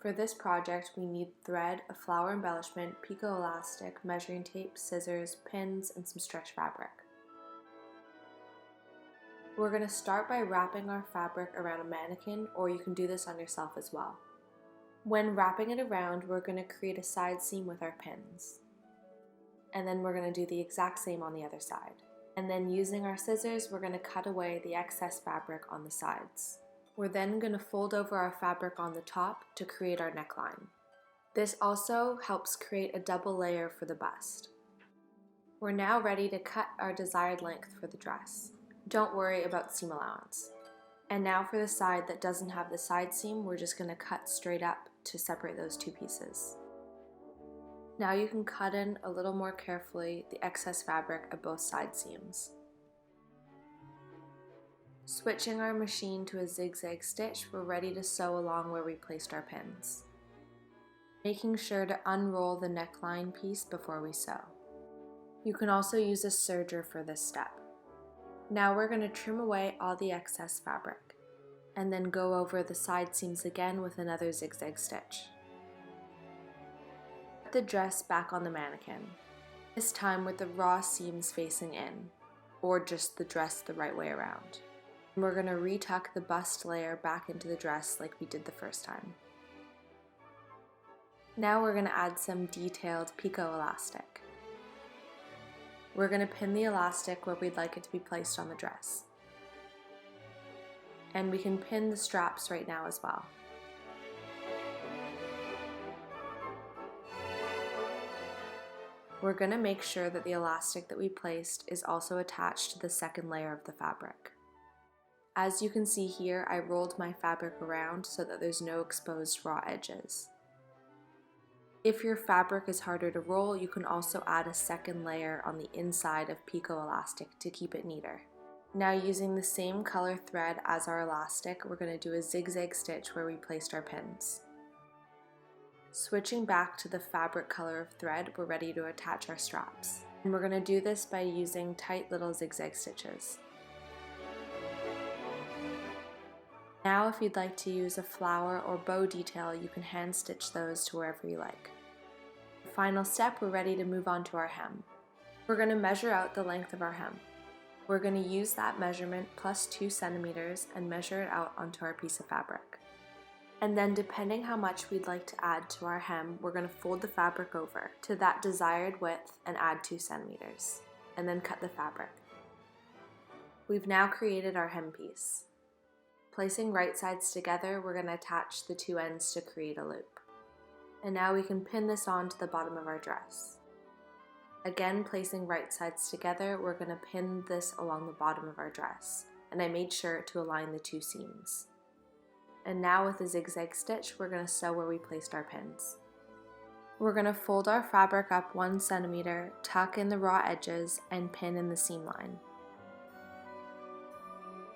For this project, we need thread, a flower embellishment, picot elastic, measuring tape, scissors, pins, and some stretch fabric. We're going to start by wrapping our fabric around a mannequin, or you can do this on yourself as well. When wrapping it around, we're going to create a side seam with our pins. And then we're going to do the exact same on the other side. And then using our scissors, we're going to cut away the excess fabric on the sides. We're then going to fold over our fabric on the top to create our neckline. This also helps create a double layer for the bust. We're now ready to cut our desired length for the dress. Don't worry about seam allowance. And now for the side that doesn't have the side seam, we're just going to cut straight up to separate those two pieces. Now you can cut in a little more carefully the excess fabric at both side seams. Switching our machine to a zigzag stitch, we're ready to sew along where we placed our pins. Making sure to unroll the neckline piece before we sew. You can also use a serger for this step. Now we're going to trim away all the excess fabric, and then go over the side seams again with another zigzag stitch. Put the dress back on the mannequin, this time with the raw seams facing in, or just the dress the right way around. We're going to retuck the bust layer back into the dress like we did the first time. Now we're going to add some detailed picot elastic. We're going to pin the elastic where we'd like it to be placed on the dress. And we can pin the straps right now as well. We're going to make sure that the elastic that we placed is also attached to the second layer of the fabric. As you can see here, I rolled my fabric around so that there's no exposed raw edges. If your fabric is harder to roll, you can also add a second layer on the inside of picot elastic to keep it neater. Now using the same color thread as our elastic, we're going to do a zigzag stitch where we placed our pins. Switching back to the fabric color of thread, we're ready to attach our straps. And we're going to do this by using tight little zigzag stitches. Now if you'd like to use a flower or bow detail, you can hand stitch those to wherever you like. Final step, we're ready to move on to our hem. We're going to measure out the length of our hem. We're going to use that measurement plus 2 centimeters and measure it out onto our piece of fabric. And then depending how much we'd like to add to our hem, we're going to fold the fabric over to that desired width and add 2 centimeters, and then cut the fabric. We've now created our hem piece. Placing right sides together, we're going to attach the two ends to create a loop. And now we can pin this on to the bottom of our dress. Again, placing right sides together, we're going to pin this along the bottom of our dress, and I made sure to align the two seams. And now with a zigzag stitch, we're going to sew where we placed our pins. We're going to fold our fabric up 1 centimeter, tuck in the raw edges, and pin in the seam line.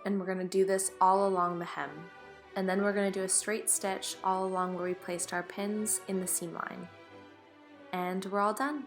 And we're going to do this all along the hem. And then we're going to do a straight stitch all along where we placed our pins in the seam line. And we're all done.